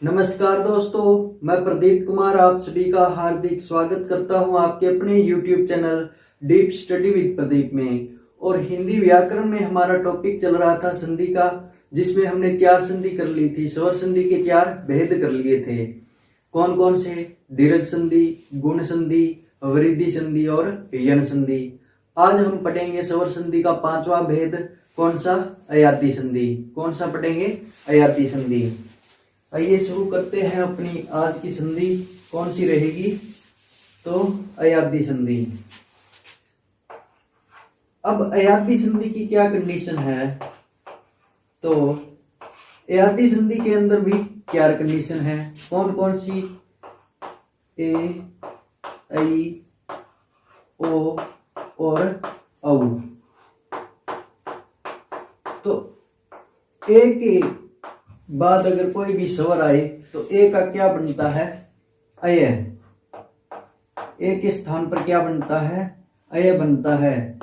नमस्कार दोस्तों, मैं प्रदीप कुमार आप सभी का हार्दिक स्वागत करता हूं आपके अपने YouTube channel deep study with Pradeep में। और हिंदी व्याकरण में हमारा टॉपिक चल रहा था संधि का, जिसमें हमने 4 संधि कर ली थी। स्वर संधि के 4 भेद कर लिए थे। कौन कौन से? दीर्घ संधि, गुण संधि, वृद्धि संधि और यण संधि। आज हम पढ़ेंगे स्वर संधि का 5वां भेद। कौन सा? अयाति संधि। कौन सा पढ़ेंगे? अयाति संधि। आइए शुरू करते हैं अपनी आज की संधि। कौन सी रहेगी? तो अयाति संधि। अब अयाति संधि की क्या कंडीशन है? तो अयाति संधि के अंदर भी 4 कंडीशन है। कौन कौन सी? ए, ऐ, ओ और औ। तो ए के बाद अगर कोई भी स्वर आए तो ए का क्या बनता है? अय। ए के स्थान पर क्या बनता है? अय बनता है।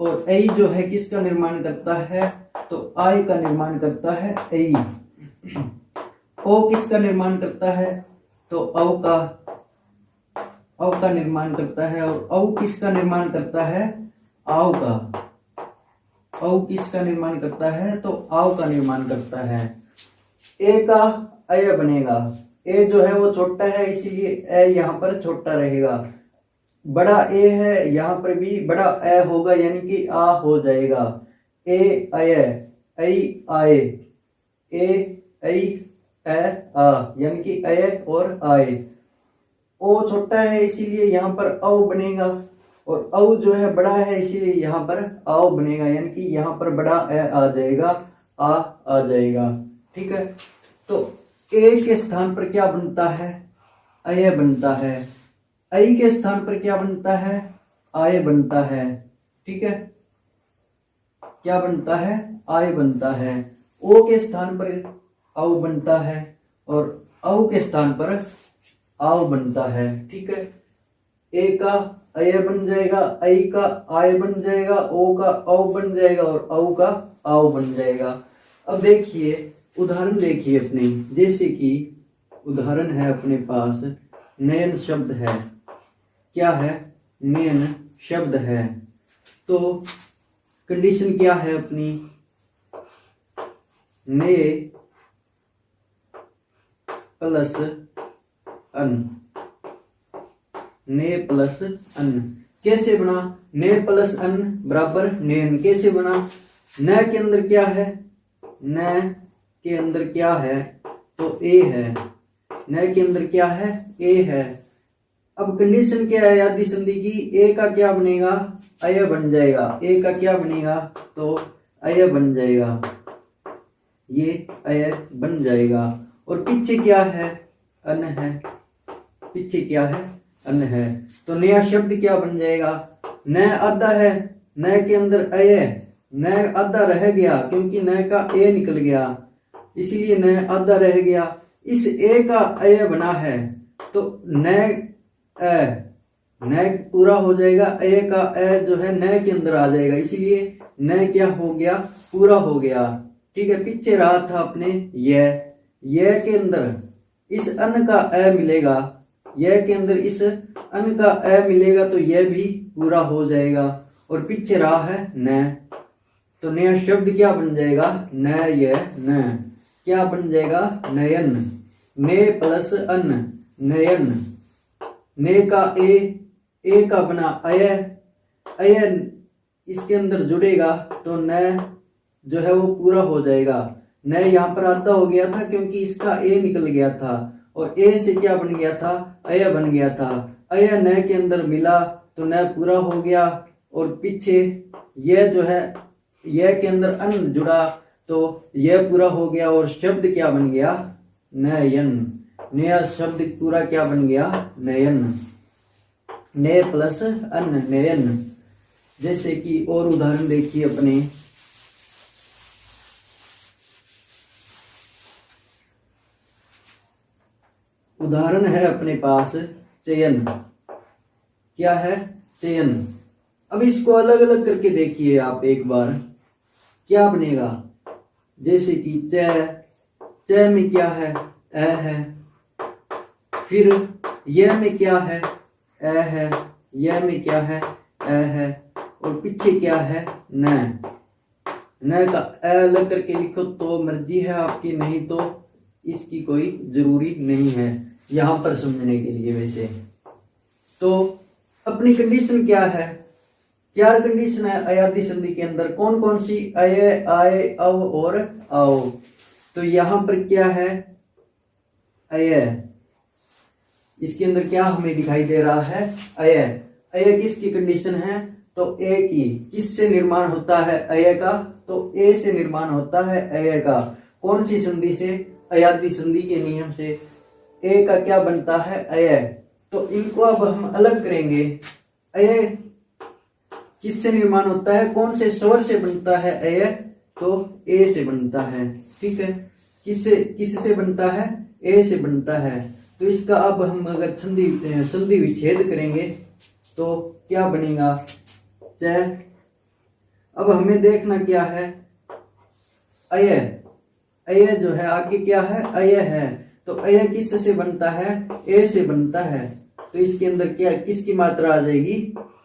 और ऐ जो है किसका निर्माण करता है? तो आय का निर्माण करता है ऐ। ओ किसका निर्माण करता है? तो औ का निर्माण करता है। और औ किसका निर्माण करता है? आव का। औ किसका निर्माण करता है? तो आव का निर्माण करता है। ए का अय बनेगा। ए जो है वो छोटा है, इसीलिए ए यहां पर छोटा रहेगा। बड़ा ए है, यहां पर भी बड़ा ए होगा, यानी कि आ हो जाएगा। ए अय, ऐ आए, ए ऐ ए आ, यानी कि अय और आए। ओ छोटा है, इसीलिए यहां पर औ बनेगा। और औ जो है बड़ा है, इसीलिए यहां पर आओ बनेगा, यानी कि यहां पर बड़ा ए आ जाएगा, आ जाएगा। ठीक है। तो ए के स्थान पर क्या बनता है? अय बनता है। ऐ के स्थान पर क्या बनता है? आय बनता है। ठीक है। क्या बनता है? आय बनता है। ओ के स्थान पर औ बनता है और औ के स्थान पर आव बनता है। ठीक है। ए का अय बन जाएगा, ऐ का आय बन जाएगा, ओ का औ बन जाएगा और औ का आव बन जाएगा। अब देखिए उदाहरण, देखिए अपने, जैसे कि उदाहरण है अपने पास नयन शब्द है। क्या है? नयन शब्द है। तो कंडीशन क्या है अपनी? ने प्लस अन। ने प्लस अन कैसे बना? ने प्लस अन बराबर नयन कैसे बना? न के अंदर क्या है? न के अंदर क्या है? तो ए है। न के अंदर क्या है? ए है। अब कंडीशन क्या है अयाति संधि की? ए का क्या बनेगा? अय बन जाएगा। ए का क्या बनेगा? तो अय बन जाएगा। ये अय बन जाएगा। और पीछे क्या है? अन है। पीछे क्या है? अन है। तो नया शब्द क्या बन जाएगा? न आधा है, न के अंदर अय, न आधा रह गया क्योंकि न का ए निकल गया, इसलिए न आधा रह गया। इस ए का अय बना है तो न पूरा हो जाएगा। ए का ए जो है न के अंदर आ जाएगा, इसलिए न क्या हो गया? पूरा हो गया। ठीक है। पीछे रहा था अपने यह के अंदर इस अन का ए मिलेगा, यह के अंदर इस अन का ए मिलेगा तो यह भी पूरा हो जाएगा। और पीछे रहा है न, तो नया शब्द क्या बन जाएगा? न यह न क्या बन जाएगा? नयन। ने प्लस अन नयन। ने का ए का बना अय, अय इसके अंदर जुड़ेगा तो न जो है वो पूरा हो जाएगा। न यहाँ पर आधा हो गया था क्योंकि इसका ए निकल गया था और ए से क्या बन गया था? अय बन गया था। अय न के अंदर मिला तो न पूरा हो गया। और पीछे यह जो है यह के अंदर अन जुड़ा तो यह पूरा हो गया और शब्द क्या बन गया? नयन। नया शब्द पूरा क्या बन गया? नयन। ने प्लस अन नयन। जैसे कि और उदाहरण देखिए अपने, उदाहरण है अपने पास चयन। क्या है? चयन। अब इसको अलग अलग करके देखिए आप एक बार, क्या बनेगा? जैसे कि च में क्या है? ए है। फिर यह में क्या है, ए है। यह में क्या है, ए है। और पीछे क्या है, न। न का ए अलग करके लिखो तो मर्जी है आपकी, नहीं तो इसकी कोई जरूरी नहीं है यहां पर समझने के लिए। वैसे तो अपनी कंडीशन क्या है, 4 कंडीशन है अयादी संधि के अंदर। कौन कौन सी, अय, आय, अव और आओ। तो यहां पर क्या है, अय। इसके अंदर क्या हमें दिखाई दे रहा है, अय। अय किसकी कंडीशन है, तो ए की। किससे निर्माण होता है अय का, तो ए से निर्माण होता है अय का। कौन सी संधि से, अयादी संधि के नियम से। ए का क्या बनता है, अय। तो इनको अब हम अलग करेंगे। अय किससे निर्माण होता है, कौन से स्वर से बनता है अय, तो ए से बनता है। ठीक है, किससे बनता है, ए से बनता है। तो इसका अब हम अगर संधि विच्छेद करेंगे तो क्या बनेगा, च। अब हमें देखना क्या है, अय। अय जो है आगे क्या है, अय है। तो अय किससे बनता है, ए से बनता है। तो इसके अंदर क्या, किसकी मात्रा आ जाएगी,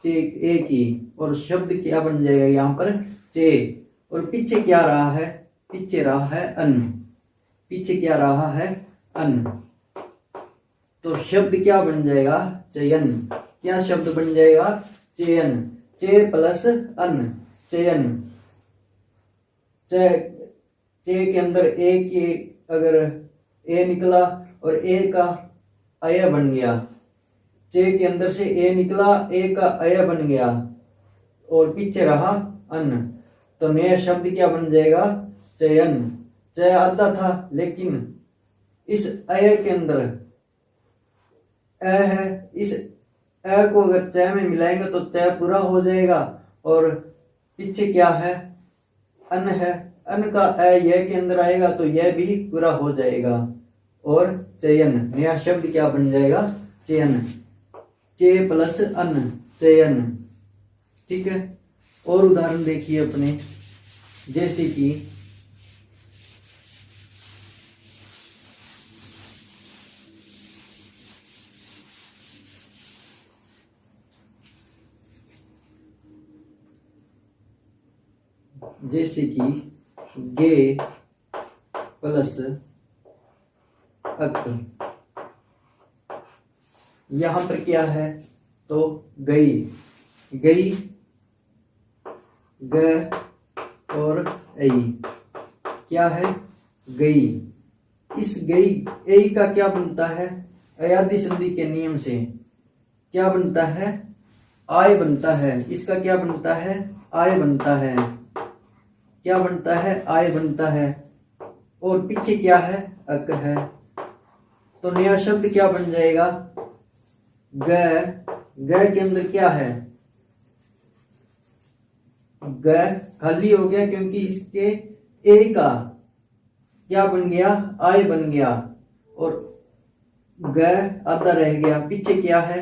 चे, ए की। और शब्द क्या बन जाएगा यहाँ पर, चे। और पीछे क्या रहा है, पीछे रहा है अन। पीछे क्या रहा है, अन। तो शब्द क्या बन जाएगा, चयन। क्या शब्द बन जाएगा, चयन। चे प्लस अन, चयन। चे के अंदर ए के अगर ए निकला और ए का अय बन गया। चे के अंदर से ए निकला, ए का अय बन गया और पीछे रहा अन। तो नया शब्द क्या बन जाएगा, चयन। चय आधा था, लेकिन इस अय के अंदर अ है। इस अ को अगर चय में मिलाएंगे तो चय पूरा हो जाएगा। और पीछे क्या है, अन है। अन का अ यह के अंदर आएगा तो यह भी पूरा हो जाएगा। और चयन, नया शब्द क्या बन जाएगा, चयन। चे प्लस अन, चयन। ठीक है, और उदाहरण देखिए अपने, जैसे कि गे प्लस अक। यहां पर क्या है, तो गई। गई, ग और ऐ क्या है, गई। इस गई ऐ का क्या बनता है, अयादी संधि के नियम से क्या बनता है, आय बनता है। इसका क्या बनता है, आय बनता है। क्या बनता है, आय बनता है। और पीछे क्या है, अक है। तो नया शब्द क्या बन जाएगा, ग। ग के अंदर क्या है, ग खाली हो गया क्योंकि इसके ए का क्या बन गया, आय बन गया। और ग आधा रह गया, पीछे क्या है,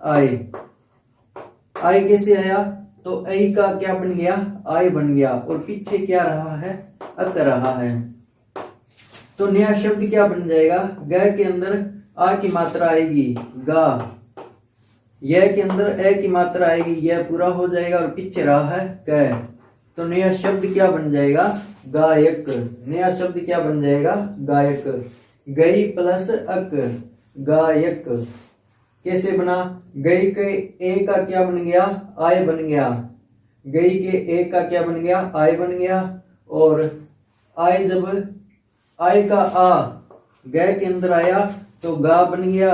आय। आय कैसे आया, तो ऐ का क्या बन गया, आय बन गया। और पीछे क्या रहा है, अक रहा है। तो नया शब्द क्या बन जाएगा, ग के अंदर आ की मात्रा आएगी, गा। यह के अंदर ए की मात्रा आएगी, यह पूरा हो जाएगा। और पीछे रहा है क। तो नया शब्द क्या बन जाएगा, गायक। नया शब्द क्या बन जाएगा, गायक। गई प्लस अक, गायक। कैसे बना, गई के ए का क्या बन गया, आय बन गया। गई के ए का क्या बन गया, आय बन गया। और आय जब आय का आ ग के अंदर आया तो गा बन गया।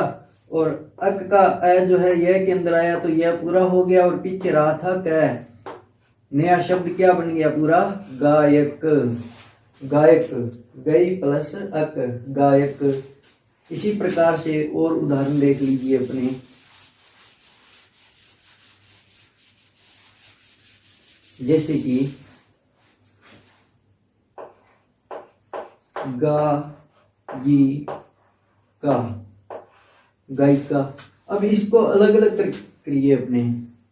और अक का अ जो है यह के अंदर आया तो यह पूरा हो गया। और पीछे रहा था क। नया शब्द क्या बन गया पूरा, गायक। गायक, गई प्लस अक, गायक। इसी प्रकार से और उदाहरण देख लीजिए अपने, जैसे कि गा, गी, का, गायिका। अब इसको अलग अलग करिए, अपने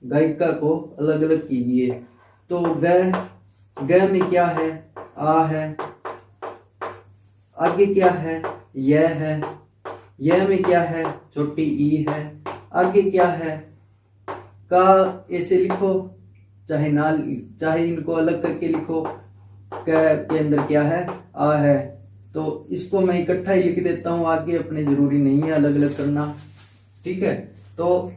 गायिका को अलग अलग कीजिए। तो ग में क्या है, आ है। आगे क्या है, यह है, यह में क्या है, छोटी ई है। आगे क्या है, का ऐसे लिखो, चाहे ना, चाहे इनको अलग करके लिखो। के अंदर क्या है, आ है। तो इसको मैं इकट्ठा ही लिख देता हूं, आगे अपने जरूरी नहीं है अलग अलग करना। ठीक है, तो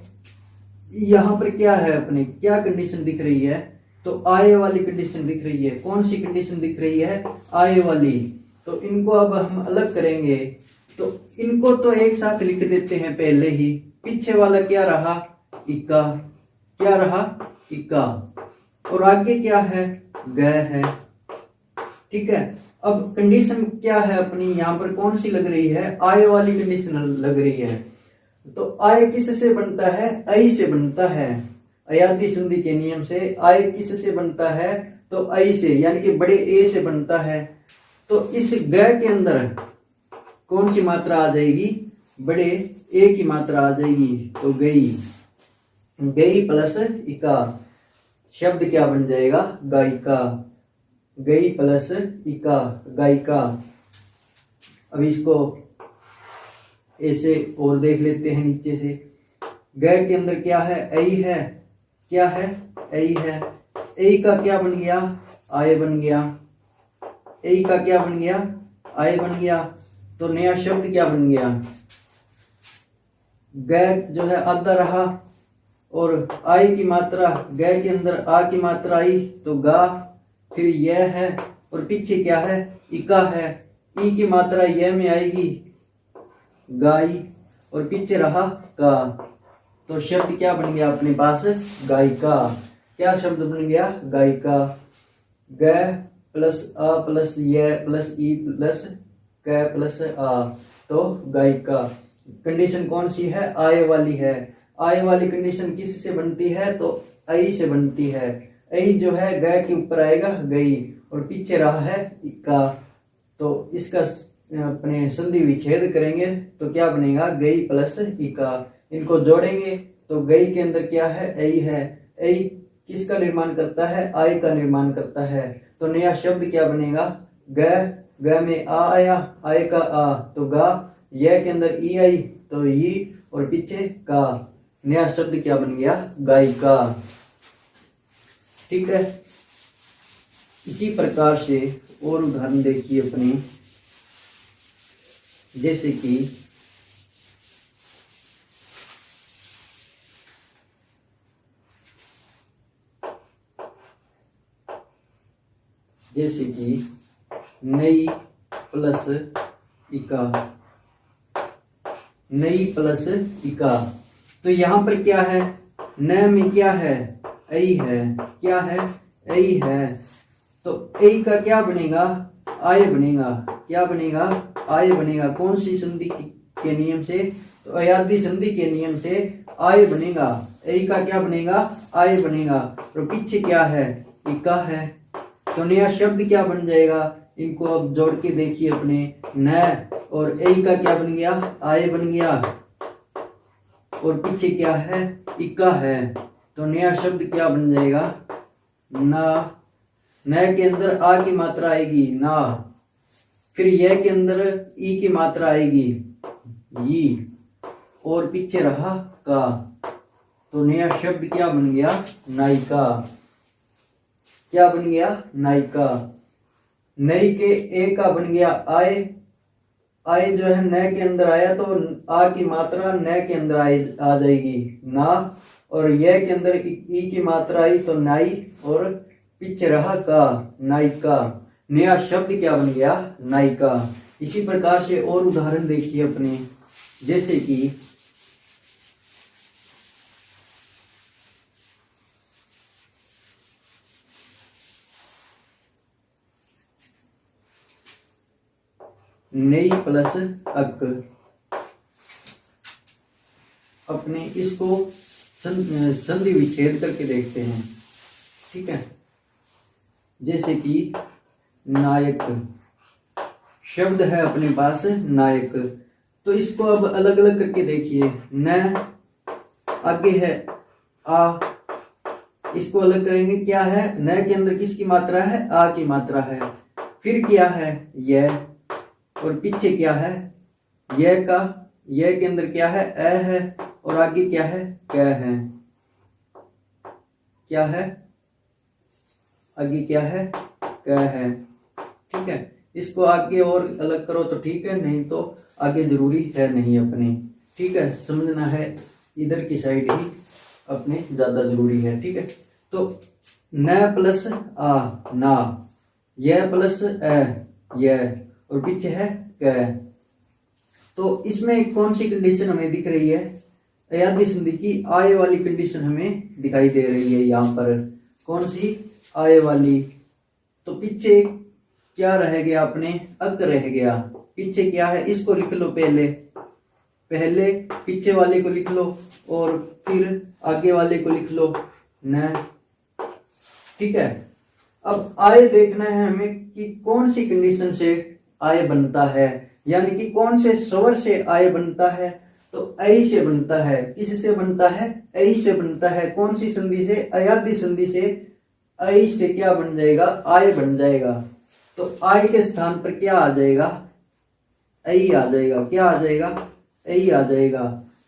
यहां पर क्या है, अपने क्या कंडीशन दिख रही है, तो आए वाली कंडीशन दिख रही है। कौन सी कंडीशन दिख रही है, आए वाली। तो इनको अब हम अलग करेंगे, तो इनको तो एक साथ लिख देते हैं पहले ही। पीछे वाला क्या रहा, इक्का, क्या रहा, इक्का। और आगे क्या है, ग है। ठीक है, अब कंडीशन क्या है अपनी, यहां पर कौन सी लग रही है, आय वाली कंडीशन लग रही है। तो आय किससे बनता है, ऐ से बनता है। अयादी संधि के नियम से आय किससे बनता है, तो ऐ से, यानी कि बड़े ए से बनता है। तो इस ग के अंदर कौन सी मात्रा आ जाएगी, बड़े ए की मात्रा आ जाएगी। तो गई, गई प्लस इका, शब्द क्या बन जाएगा, गायिका। गई प्लस इका, गायिका। अब इसको ऐसे और देख लेते हैं नीचे से। ग के अंदर क्या है, ऐ है, क्या है, ऐ है। ऐ का क्या बन गया, आय बन गया। ऐ का क्या बन गया, आय बन गया। तो नया शब्द क्या बन गया, ग जो है आधा रहा, और आय की मात्रा, ग के अंदर आ की मात्रा आई तो गा, फिर यह है, और पीछे क्या है, इका है। ई की मात्रा यह में आएगी, गाई, और पीछे रहा का। तो शब्द क्या बन गया अपने पास, गायिका। क्या शब्द बन गया, गायिका। ग प्लस आ प्लस य प्लस ई प्लस क प्लस आ, तो गायिका। कंडीशन कौन सी है, आय वाली है। आय वाली कंडीशन किस से बनती है, तो ऐ से बनती है। ऐ जो है ग के ऊपर आएगा, गई, और पीछे रहा है इक्का। तो इसका अपने संधि विच्छेद करेंगे तो क्या बनेगा, गई प्लस इका। इनको जोड़ेंगे तो गई के अंदर क्या है, ऐ है। ऐ किसका निर्माण करता है, आय का निर्माण करता है। तो नया शब्द क्या बनेगा, ग, ग में आ आया, आय का आ, तो गा। यह के अंदर ई आई, तो ई, और पीछे का। नया शब्द क्या बन गया, गायिका। ठीक है, इसी प्रकार से और उदाहरण देखिए अपने, जैसे कि नई प्लस इका, नई प्लस इका। तो यहां पर क्या है, न में क्या है, ऐ है, क्या है, ऐ है। तो ऐ का क्या बनेगा, आय बनेगा। क्या बनेगा, आय बनेगा। कौन सी संधि के नियम से, तो अयादी संधि के नियम से आय बनेगा। ऐ का क्या बनेगा, आय बनेगा। और पीछे क्या है, इका है। तो नया शब्द क्या बन जाएगा, इनको अब जोड़ के देखिए अपने, न और ऐ का क्या बन गया, आय बन गया, और पीछे क्या है, इका है। तो नया शब्द क्या बन जाएगा, ना। न के अंदर आ की मात्रा आएगी, ना। फिर यह के अंदर ई की मात्रा आएगी, ई, और पीछे रहा का। तो नया शब्द क्या बन गया, नायिका। क्या बन गया, नायिका। नई के ए का बन गया आय। आय जो है न के अंदर आया तो आ की मात्रा न के अंदर आ जाएगी, ना। और यह के अंदर ई की मात्रा आई तो नाई, और पीछे रहा का, नायिका। नया शब्द क्या बन गया, नायिका। इसी प्रकार से और उदाहरण देखिए अपने, जैसे कि नई प्लस अक। अपने इसको संधि विच्छेद करके देखते हैं। ठीक है, जैसे कि नायक शब्द है अपने पास, नायक। तो इसको अब अलग अलग करके देखिए। न आगे है आ, इसको अलग करेंगे, क्या है, न के अंदर किसकी मात्रा है, आ की मात्रा है। फिर क्या है, यह, और पीछे क्या है, यह के अंदर क्या है, अ है, और आगे क्या है, क है। क्या है, आगे क्या है, क है। ठीक है, इसको आगे और अलग करो तो ठीक है, नहीं तो आगे जरूरी है नहीं अपने। ठीक है, समझना है इधर की साइड ही अपने ज्यादा जरूरी है। ठीक है, तो न प्लस आ ना, यह प्लस अ यह, और पीछे है क। तो इसमें कौन सी कंडीशन हमें दिख रही है, अयादी संधि की आय वाली कंडीशन हमें दिखाई दे रही है। यहाँ पर कौन सी, आय वाली। तो पीछे क्या रह गया अपने, अक रह गया। पीछे क्या है, इसको लिख लो पहले पीछे वाले को लिख लो और फिर आगे वाले को लिख लो न। ठीक है, अब आय देखना है हमें कि कौन सी कंडीशन से आय बनता है, यानी कि कौन से स्वर से आय बनता है। तो ऐ से बनता है। किससे बनता है, ऐ से बनता है। कौन सी संधि से, अयादी संधि से ऐ से क्या बन जाएगा, आय बन जाएगा। तो आय के स्थान पर क्या आ जाएगा, ऐ आ जाएगा। क्या आ जाएगा, ऐ आ जाएगा।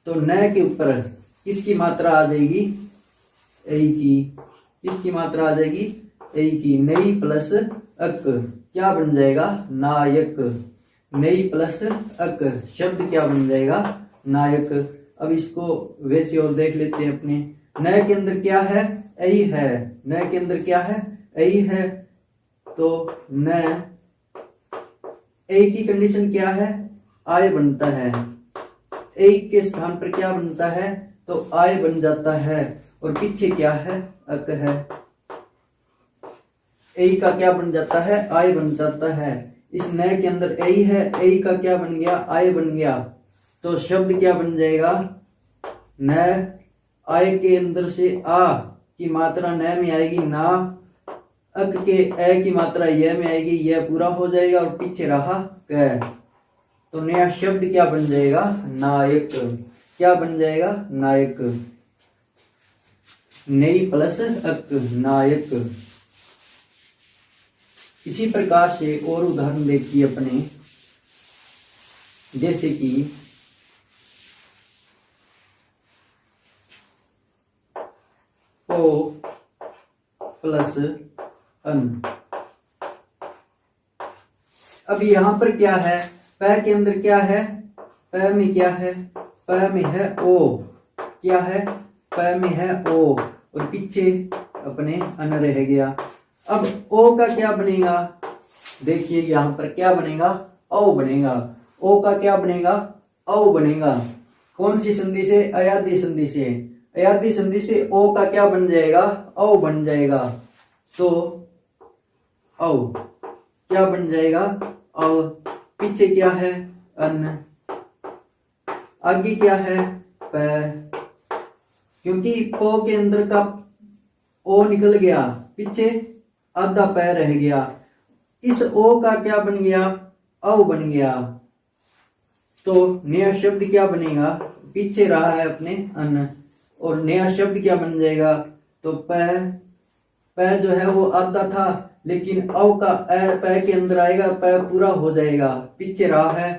तो न के ऊपर किसकी मात्रा आ जाएगी, ऐ की। किसकी मात्रा आ जाएगी, ऐ की। नई प्लस अक क्या बन जाएगा, नायक। नई प्लस अक शब्द क्या बन जाएगा, नायक। अब इसको वैसे और देख लेते हैं अपने। न के अंदर क्या है, ऐ है। न के अंदर क्या है, ऐ है। तो न ऐ की कंडीशन क्या है, आय बनता है। ऐ के स्थान पर क्या बनता है, तो आय बन जाता है। और पीछे क्या है, अक है। ऐ का क्या बन जाता है, आय बन जाता है। इस न के अंदर ऐ है, ऐ का क्या बन गया, आय बन गया। तो शब्द क्या बन जाएगा, न आय के अंदर से आ की मात्रा न में आएगी, ना। अक के ए की मात्रा यह में आएगी, यह पूरा हो जाएगा। और पीछे रहा क। तो नया शब्द क्या बन जाएगा, नायक। क्या बन जाएगा, नायक। नई प्लस अक, नायक। इसी प्रकार से और उदाहरण देखिए अपने, जैसे कि ओ प्लस अन। अब यहां पर क्या है, प के अंदर क्या है, प में क्या है, प में है ओ। क्या है, प में है ओ, और पीछे अपने अन रह गया। अब ओ का क्या बनेगा, देखिए यहां पर क्या बनेगा, औ बनेगा। ओ का क्या बनेगा, औ बनेगा। कौन सी संधि से, अयादी संधि से। अयादी संधि से ओ का क्या बन जाएगा, औ बन जाएगा। तो औ क्या बन जाएगा, औ। पीछे क्या है, अन। आगे क्या है, प। क्योंकि पो के अंदर का ओ निकल गया, पीछे आधा पै रह गया। इस ओ का क्या बन गया, औ बन गया। तो नया शब्द क्या बनेगा, पीछे रहा है अपने अन, और नया शब्द क्या बन जाएगा, तो पै जो है वो आधा था, लेकिन औ का पै के अंदर आएगा, पै पूरा हो जाएगा। पीछे रहा है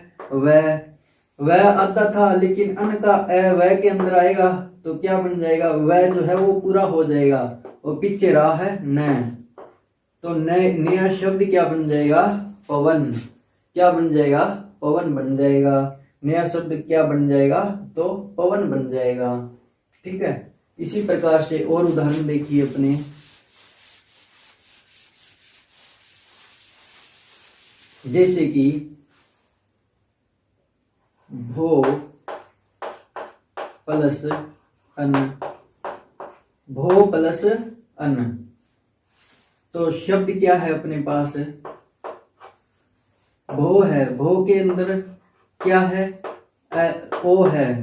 वह आधा था, लेकिन अन का वह के अंदर आएगा, तो क्या बन जाएगा, वह जो है वो पूरा हो जाएगा। और पीछे रहा है न, तो नया शब्द क्या बन जाएगा, पवन। क्या बन जाएगा, पवन बन जाएगा। नया शब्द क्या बन जाएगा, तो पवन बन जाएगा। ठीक है, इसी प्रकार से और उदाहरण देखिए अपने, जैसे कि भो प्लस अन। भो प्लस अन, तो शब्द क्या है अपने पास, भो है। भो के अंदर क्या है, ओ है।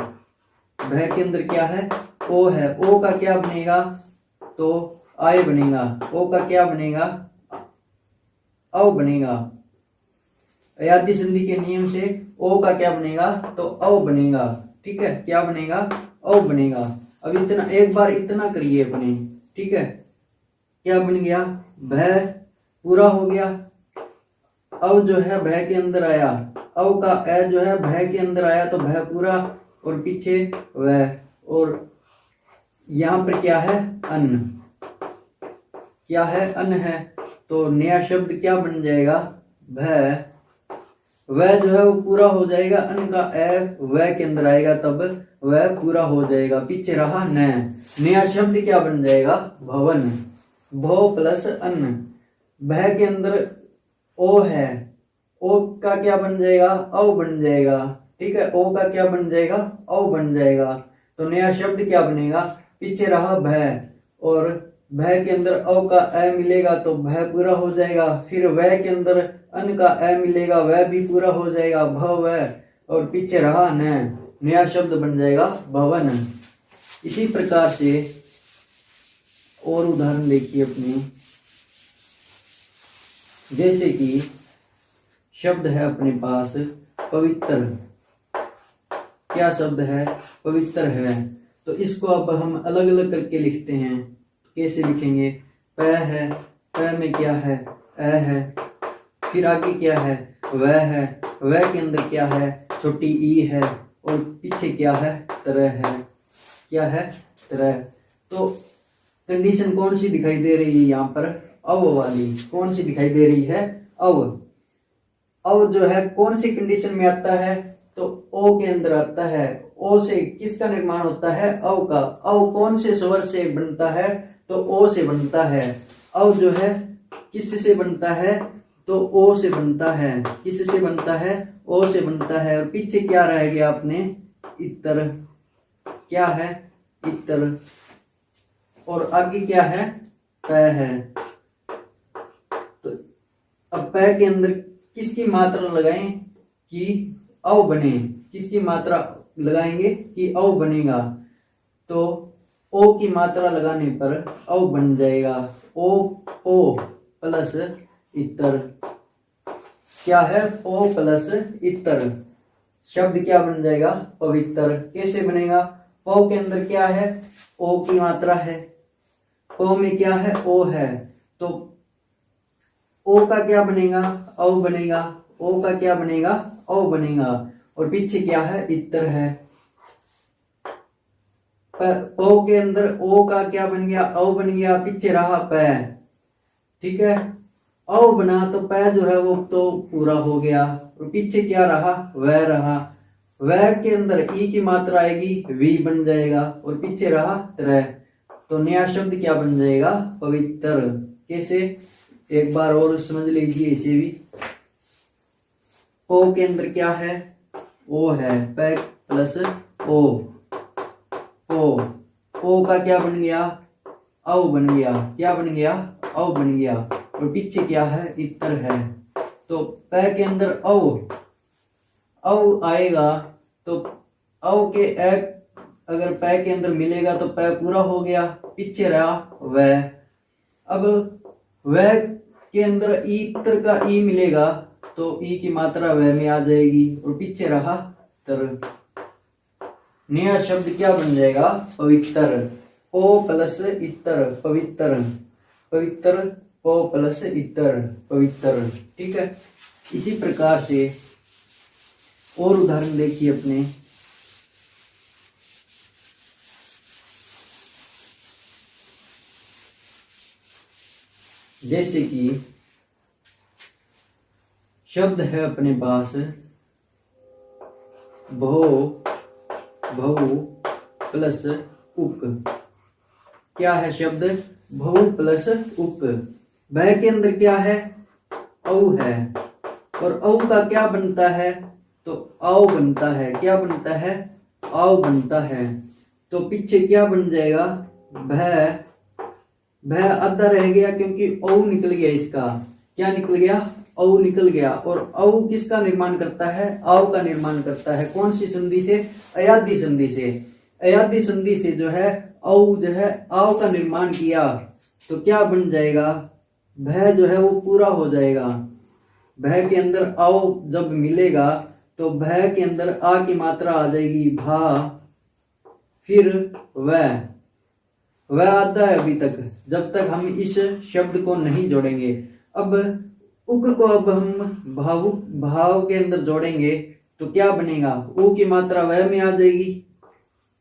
भय के अंदर क्या है, ओ है। ओ का क्या बनेगा, तो आय बनेगा। ओ का क्या बनेगा, औ बनेगा। अयादी संधि के नियम से ओ का क्या बनेगा, तो औ बनेगा। ठीक है, क्या बनेगा, औ बनेगा। अब इतना एक बार इतना करिए अपने। ठीक है, क्या बन गया, भय पूरा हो गया। अब जो है भय के अंदर आया, औ का ए जो है भय के अंदर आया तो भय पूरा और पीछे वह, और यहां पर क्या है अन्न, क्या है अन्न है, तो नया शब्द क्या बन जाएगा भय, वह जो है वो पूरा हो जाएगा, अन्न का ए वह के अंदर आएगा तब वह पूरा हो जाएगा, पीछे रहा न, नया शब्द क्या बन जाएगा भवन, भो प्लस अन्न, भय के अंदर ओ है, ओ का क्या बन जाएगा औ बन जाएगा, ठीक है, ओ का क्या बन जाएगा औ बन जाएगा, तो नया शब्द क्या बनेगा, पीछे रहा भय, और भय के अंदर औ का ए मिलेगा तो भय पूरा हो जाएगा, फिर वह के अंदर अन्न का ए मिलेगा वह भी पूरा हो जाएगा, भव, और पीछे रहा न, नया शब्द बन जाएगा भवन। इसी प्रकार से और उदाहरण देखिए अपने, जैसे कि शब्द है अपने पास पवित्र, क्या शब्द है पवित्र है, तो इसको अब हम अलग अलग करके लिखते हैं, कैसे लिखेंगे, प है, प में क्या है ए है, फिर आगे क्या है वह है, वह के अंदर क्या है छोटी ई है, और पीछे क्या है तरह है, क्या है तरह, तो कंडीशन कौन सी दिखाई दे रही है यहाँ पर अव वाली, कौन सी दिखाई दे रही है अव, अव जो है कौन सी कंडीशन में आता है, तो ओ के अंदर आता है, ओ से किसका निर्माण होता है अव का, अव कौन से स्वर से बनता है, तो ओ से बनता है, अव जो है किस से बनता है, तो ओ से बनता है, किस से बनता है ओ से बनता है, और पीछे क्या रह गया अपने इतर, क्या है इतर, और आगे क्या है प है, तो अब प के अंदर किसकी मात्रा लगाएं कि अव बने, किसकी मात्रा लगाएंगे कि अव बनेगा, तो ओ की मात्रा लगाने पर अव बन जाएगा, ओ प्लस इतर, क्या है ओ प्लस इतर, शब्द क्या बन जाएगा पवित्र, कैसे बनेगा, पौ के अंदर क्या है ओ की मात्रा है, पौ में क्या है ओ है, तो ओ का क्या बनेगा औ बनेगा, ओ का क्या बनेगा औ बनेगा, और पीछे क्या है इतर है, पौ के अंदर ओ का क्या बन गया औ बन गया, पीछे रहा प, ठीक है, औ बना तो प जो है वो तो पूरा हो गया, और पीछे क्या रहा वह रहा, वह के अंदर ई की मात्रा आएगी वी बन जाएगा, और पीछे रहा त्रय, तो नया शब्द क्या बन जाएगा पवित्र, कैसे एक बार और समझ लीजिए इसे भी, ओ के अंदर क्या है ओ है, प प्लस ओ का क्या बन गया औ बन गया, क्या बन गया औ बन गया, और पीछे क्या है इतर है, तो प के अंदर औ आएगा, तो औ के एक अगर प के अंदर मिलेगा तो प पूरा हो गया, पीछे रहा वह, अब वह के अंदर इतर का ई मिलेगा तो ई की मात्रा वह में आ जाएगी, और पीछे रहा तर, नया शब्द क्या बन जाएगा पवित्र, ओ प्लस इतर पवित्र, पवित्र ओ प्लस इतर पवित्र, ठीक है। इसी प्रकार से और उदाहरण देखिए अपने, जैसे कि शब्द है अपने पास भो भऊ प्लस उक, क्या है शब्द भऊ प्लस उक, भय के अंदर क्या है औ है, और औ का क्या बनता है तो आओ बनता है, क्या बनता है आओ बनता है, तो पीछे क्या बन जाएगा भय, भय आधा रह गया क्योंकि औ निकल गया, इसका क्या निकल गया औ निकल गया, और औ किसका निर्माण करता है आओ का निर्माण करता है, कौन सी संधि से अयादि संधि से, अयादि संधि से जो है औ जो है आओ का निर्माण किया, तो क्या बन जाएगा भय जो है वो पूरा हो जाएगा, भय के अंदर आओ जब मिलेगा तो भय के अंदर आ की मात्रा आ जाएगी भा, फिर वह आधा है अभी तक, जब तक हम इस शब्द को नहीं जोड़ेंगे। अब उक को अब हम भाव के अंदर जोड़ेंगे तो क्या बनेगा, ऊ की मात्रा वह में आ जाएगी,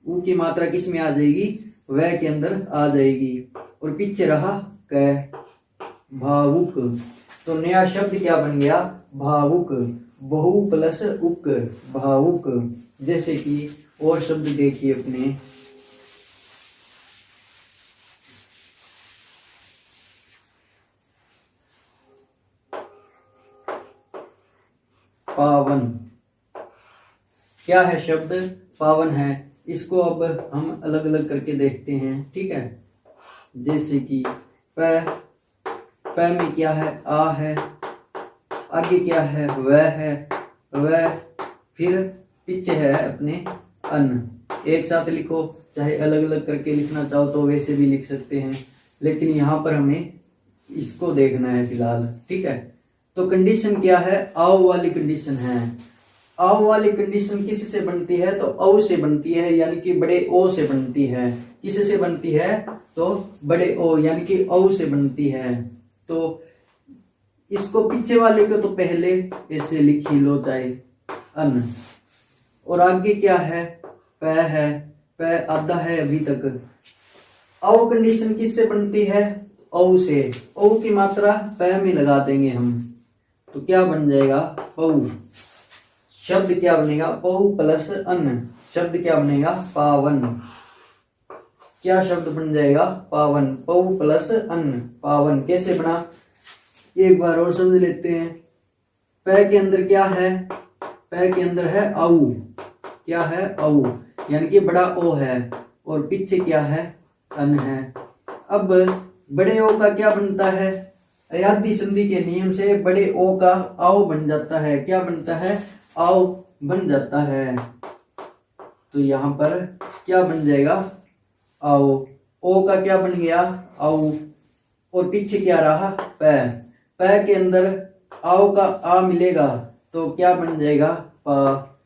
ऊ की मात्रा किस में आ जाएगी, वह के अंदर आ जाएगी, और पीछे रहा क, भावुक। तो नया शब्द क्या बन गया, भावुक, बहु प्लस उक, भावुक। जैसे कि और शब्द देखिए अपने, पावन। क्या है शब्द, पावन है। इसको अब हम अलग अलग करके देखते हैं, ठीक है। जैसे कि प में क्या है, आ है, आगे क्या है, वह है, वह, फिर पीछे है अपने अन्न। एक साथ लिखो, चाहे अलग अलग करके लिखना चाहो तो वैसे भी लिख सकते हैं, लेकिन यहाँ पर हमें इसको देखना है फिलहाल, ठीक है। तो कंडीशन क्या है, आओ वाली कंडीशन है। आओ वाली कंडीशन किस से बनती है, तो औ से बनती है, यानी कि बड़े ओ से बनती है। किस से बनती है, तो बड़े ओ यानी कि औ से बनती है। तो इसको पीछे वाले को तो पहले ऐसे लिख ही लो, चाहे अन, और आगे क्या है, प है, प आधा है अभी तक। औ कंडीशन किससे बनती है, औ से। औ की मात्रा प में लगा देंगे हम, तो क्या बन जाएगा, पऊ। शब्द क्या बनेगा, पऊ प्लस अन्न, शब्द क्या बनेगा, पावन। क्या शब्द बन जाएगा, पावन, पऊ प्लस अन्न, पावन। कैसे बना, एक बार और समझ लेते हैं। प के अंदर क्या है, प के अंदर है औ, क्या है, औ, यानी कि बड़ा ओ है, और पीछे क्या है, अन है। अब बड़े ओ का क्या बनता है, अयादी संधि के नियम से बड़े ओ का आओ बन जाता है। क्या बनता है, आओ बन जाता है। तो यहां पर क्या बन जाएगा, आओ। ओ का क्या बन गया, आओ, और पीछे क्या रहा, प। प के अंदर आओ का आ मिलेगा तो क्या बन जाएगा, पा।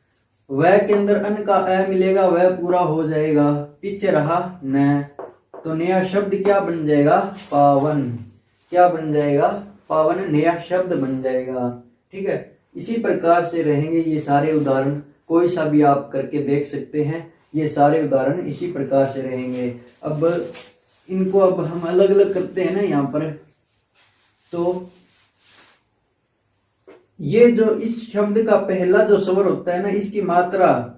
वह के अंदर अन का अ मिलेगा, वह पूरा हो जाएगा, पीछे रहा न। तो नया शब्द क्या बन जाएगा, पावन। क्या बन जाएगा, पावन, नया शब्द बन जाएगा, ठीक है। इसी प्रकार से रहेंगे ये सारे उदाहरण, कोई सा भी आप करके देख सकते हैं। ये सारे उदाहरण इसी प्रकार से रहेंगे। अब इनको अब हम अलग अलग करते हैं ना यहाँ पर। तो ये जो इस शब्द का पहला जो स्वर होता है ना, इसकी मात्रा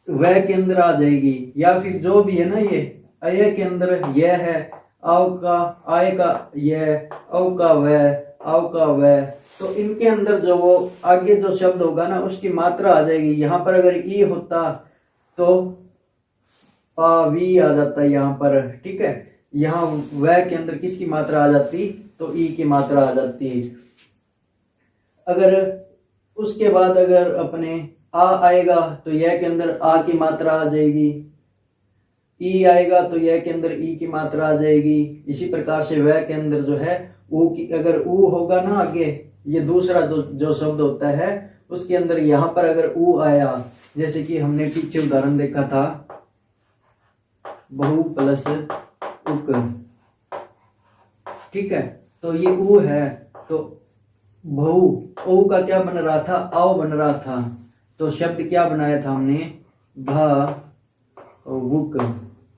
वह के अंदर आ जाएगी, या फिर जो भी है ना, ये अय के अंदर यह है, आओ का आय का यह, औ का वह, आओ का वह। तो इनके अंदर जो वो आगे जो शब्द होगा ना, उसकी मात्रा आ जाएगी। यहाँ पर अगर ई होता तो पावी आ जाता है यहाँ पर, ठीक है। यहाँ वह के अंदर किसकी मात्रा आ जाती, तो ई की मात्रा आ जाती। अगर उसके बाद अगर अपने आ आएगा तो यह के अंदर आ की मात्रा आ जाएगी, ई आएगा तो यह के अंदर ई की मात्रा आ जाएगी। इसी प्रकार से वह के अंदर जो है ऊ की, अगर ऊ होगा ना आगे, ये दूसरा जो शब्द होता है, उसके अंदर यहाँ पर अगर ऊ आया, जैसे कि हमने पीछे उदाहरण देखा था, बहु प्लस उक, ठीक है। तो ये ऊ है, तो बहु, ओ का क्या बन रहा था, आओ बन रहा था। तो शब्द क्या बनाया था हमने, भावुक।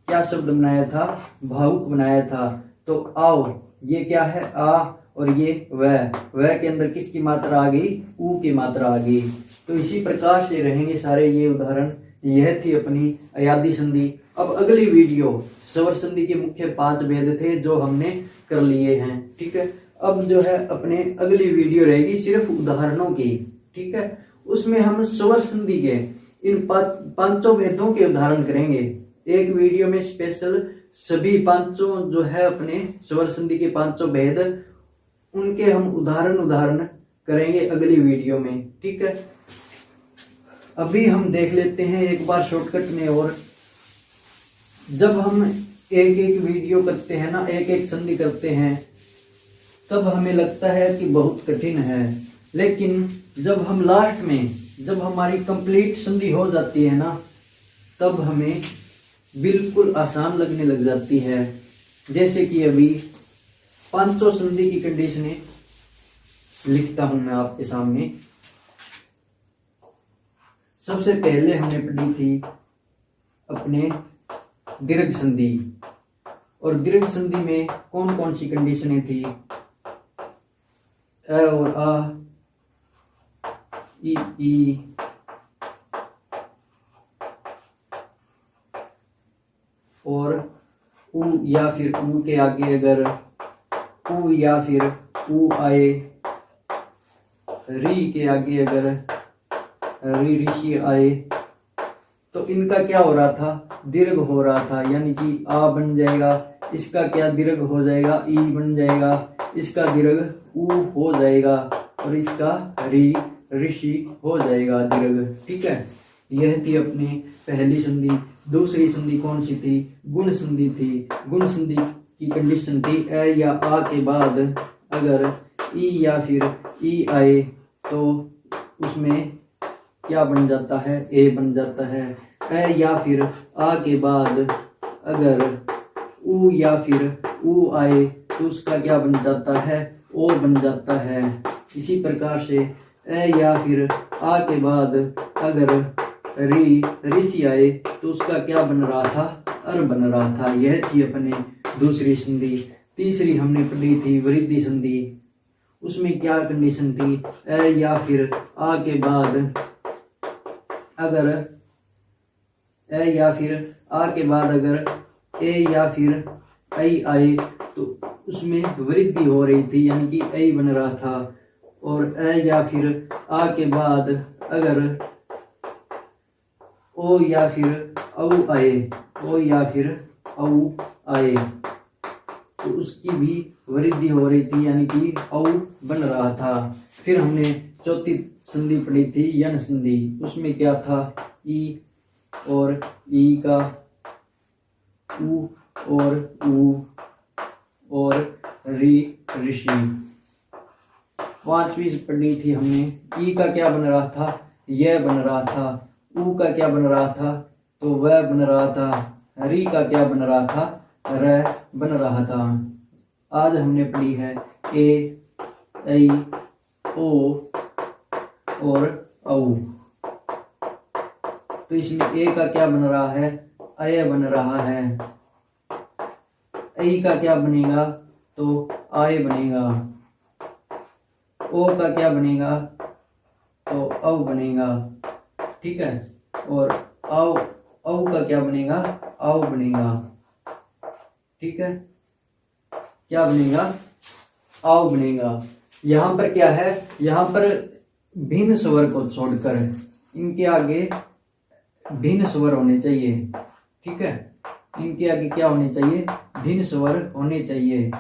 क्या शब्द बनाया था, भावुक बनाया था। तो आओ, ये क्या है, आ, और ये वह के अंदर किसकी मात्रा आ गई, ऊ की मात्रा आ गई। तो इसी प्रकार से रहेंगे सारे ये उदाहरण। यह थी अपनी अयादी संधि। अब अगली वीडियो स्वर संधि के मुख्य 5 भेद थे जो हमने कर लिए हैं, ठीक है। अब जो है अपने अगली वीडियो रहेगी सिर्फ उदाहरणों की, ठीक है। उसमें हम स्वर संधि के इन 5 भेदों के उदाहरण करेंगे। एक वीडियो में स्पेशल सभी 5 जो है अपने स्वर संधि के 5 भेद, उनके हम उदाहरण करेंगे अगली वीडियो में, ठीक है। अभी हम देख लेते हैं एक बार शॉर्टकट में। और जब हम एक एक वीडियो करते हैं ना, एक एक संधि करते हैं, तब हमें लगता है कि बहुत कठिन है, लेकिन जब हम लास्ट में, जब हमारी कंप्लीट संधि हो जाती है ना, तब हमें बिल्कुल आसान लगने लग जाती है। जैसे कि अभी पांचों संधि की कंडीशनें लिखता हूं मैं आपके सामने। सबसे पहले हमने पढ़ी थी अपने दीर्घ संधि, और दीर्घ संधि में कौन कौन सी कंडीशनें थी? अ और आ, ई और उ या फिर उ के आगे अगर उ या फिर उ आए, री के आगे अगर री ऋषि आए, तो इनका क्या हो रहा था? दीर्घ हो रहा था, यानी कि आ बन जाएगा, इसका क्या दीर्घ हो जाएगा? ई बन जाएगा, इसका दीर्घ उ हो जाएगा, और इसका री ऋषि हो जाएगा दीर्घ। ठीक है, यह थी अपनी पहली संधि। दूसरी संधि कौन सी थी? गुण संधि थी। गुण संधि की कंडीशन थी ए या आ के बाद अगर ई या फिर ई आए तो उसमें क्या बन जाता है? ए बन जाता है। ए या फिर आ के बाद अगर उ या फिर उ आए तो उसका क्या बन जाता है? ओ बन जाता है। इसी प्रकार से ए या फिर आ के बाद अगर री ऋषि आए तो उसका क्या बन रहा था? अर बन रहा था। यह थी अपने दूसरी संधि। तीसरी हमने पढ़ी थी वृद्धि संधि। उसमें क्या कंडीशन थी? ए या फिर आ के बाद अगर ए या फिर आ के बाद अगर ए या फिर आई आए तो उसमें वृद्धि हो रही थी, यानी कि आई बन रहा था। और ए या फिर आ के बाद अगर ओ या फिर औ आए, ओ या फिर औ आए तो उसकी भी वृद्धि हो रही थी, यानी कि औ बन रहा था। फिर हमने चौथी संधि पढ़ी थी यन संधि। उसमें क्या था? ई और ई का उ और उ और री ऋषि। पांचवी पढ़ी थी हमने। ई का क्या बन रहा था? यह बन रहा था। उ का क्या बन रहा था? तो वह बन रहा था। री का क्या बन रहा था? र बन रहा था। आज हमने पढ़ी है ए, ऐ, ओ और औ। तो इसमें ए का क्या बन रहा है? अय बन रहा है। ऐ का क्या बनेगा? तो आय बनेगा। ओ का क्या बनेगा? तो औ बनेगा। ठीक है, और औ का क्या बनेगा? आओ बनेगा। ठीक है, क्या बनेगा? आओ बनेगा। यहां पर क्या है? यहां पर भिन्न स्वर को छोड़कर इनके आगे भिन्न स्वर होने चाहिए। ठीक है, इनके आगे क्या होने चाहिए? भिन्न स्वर होने चाहिए,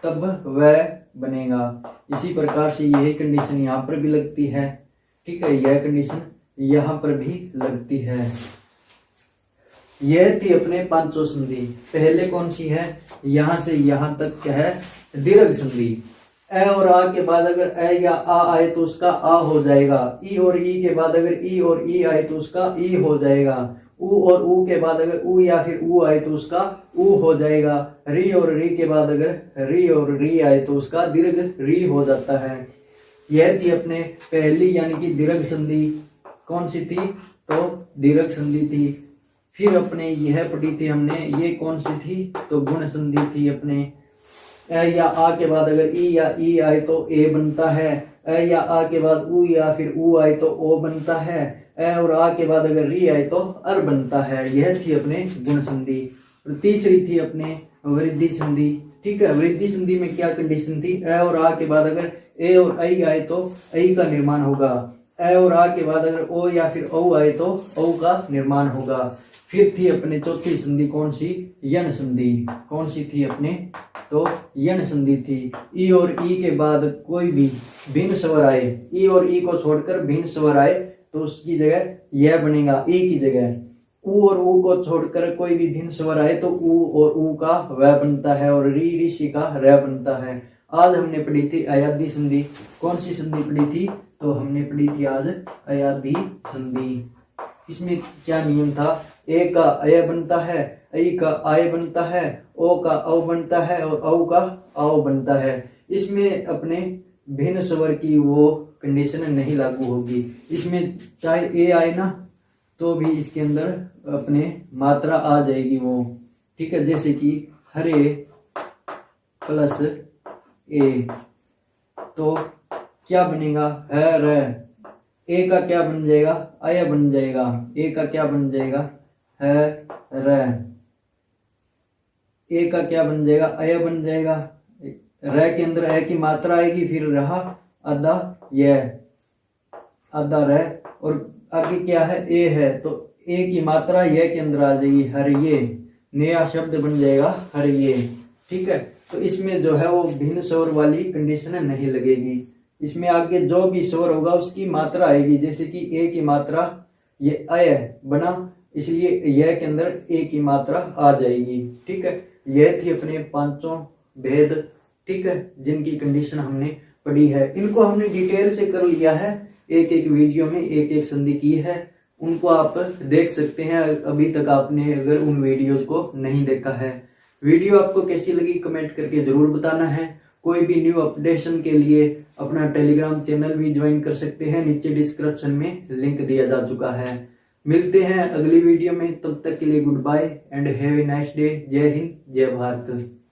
तब वह बनेगा। इसी प्रकार से यही कंडीशन यहाँ पर भी लगती है। ठीक है, यह कंडीशन यहाँ पर भी लगती है। यह थी अपने पांचों संधि। पहले कौन सी है? यहां से यहां तक क्या है? दीर्घ संधि। ए और आ के बाद अगर ए या आ आए तो उसका आ हो जाएगा। ई और ई के बाद अगर ई और ई आए तो उसका ई हो जाएगा। उ और उ के बाद अगर उ या फिर उ आए तो उसका उ हो जाएगा। री और री के बाद अगर री और री आए तो उसका दीर्घ री हो जाता है। यह थी अपने पहली यानी कि दीर्घ संधि। कौन सी थी? तो दीर्घ संधि थी। फिर अपने यह पढ़ी थी हमने, ये कौन सी थी? तो गुण संधि थी अपने। ए या आ के बाद अगर ई या ई आए तो ए बनता है। ए या आ के बाद उ या फिर उ आए तो ओ बनता है। ए और आ के बाद अगर री आए तो अर बनता है। यह थी अपने गुण संधि। और तीसरी थी अपने वृद्धि संधि। ठीक है, वृद्धि संधि में क्या कंडीशन थी? ए और आ के बाद अगर ए और आई आए तो आई का निर्माण होगा। ए और आ के बाद अगर ओ या फिर औ आए तो औ का निर्माण होगा। फिर थी अपने चौथी संधि कौन सी? यन संधि। कौन सी थी अपने? तो यन संधि थी। ई और ई के बाद कोई भी भिन्न स्वर आए, ई और ई को छोड़कर भिन्न स्वर आए तो उसकी जगह यह बनेगा ई की जगह। उ और उ को छोड़कर कोई भी भिन्न स्वर आए तो उ और उ का वह बनता है, और री ऋषि का र बनता है। आज हमने पढ़ी थी अयादी संधि। कौन सी संधि पढ़ी थी? तो हमने पढ़ी थी आज अयादी संधि। इसमें क्या नियम था? ए का अय बनता है, ऐ का आय बनता है, ओ का औ बनता है और औ का आओ बनता है। इसमें अपने भिन्न स्वर की वो कंडीशन नहीं लागू होगी। इसमें चाहे ए आए ना तो भी इसके अंदर अपने मात्रा आ जाएगी वो, ठीक है। जैसे कि हरे प्लस ए, तो क्या बनेगा, है रे। ए का क्या बन जाएगा, अय बन जाएगा। ए का क्या बन जाएगा, है रे। ए का क्या बन जाएगा, अय बन जाएगा। रे के अंदर ए की मात्रा आएगी, फिर रहा आधा ये, आधा रे, और आगे क्या है, ए है, तो ए की मात्रा ये के अंदर आ जाएगी, हर ये, नया शब्द बन जाएगा हर ये, ठीक है। तो इसमें जो है वो भिन्न स्वर वाली कंडीशन नहीं लगेगी। इसमें आगे जो भी स्वर होगा उसकी मात्रा आएगी। जैसे कि ए की मात्रा ये अय बना, इसलिए यह के अंदर ए की मात्रा आ जाएगी, ठीक है। यह थी अपने पांचों भेद, ठीक है, जिनकी कंडीशन हमने पढ़ी है। इनको हमने डिटेल से कर लिया है, एक एक वीडियो में एक एक संधि की है, उनको आप देख सकते हैं अभी तक आपने अगर उन वीडियोज को नहीं देखा है। वीडियो आपको कैसी लगी कमेंट करके जरूर बताना है। कोई भी न्यू अपडेशन के लिए अपना टेलीग्राम चैनल भी ज्वाइन कर सकते हैं, नीचे डिस्क्रिप्शन में लिंक दिया जा चुका है। मिलते हैं अगली वीडियो में, तब तक के लिए good bye and have a nice day. जय हिंद, जय भारत।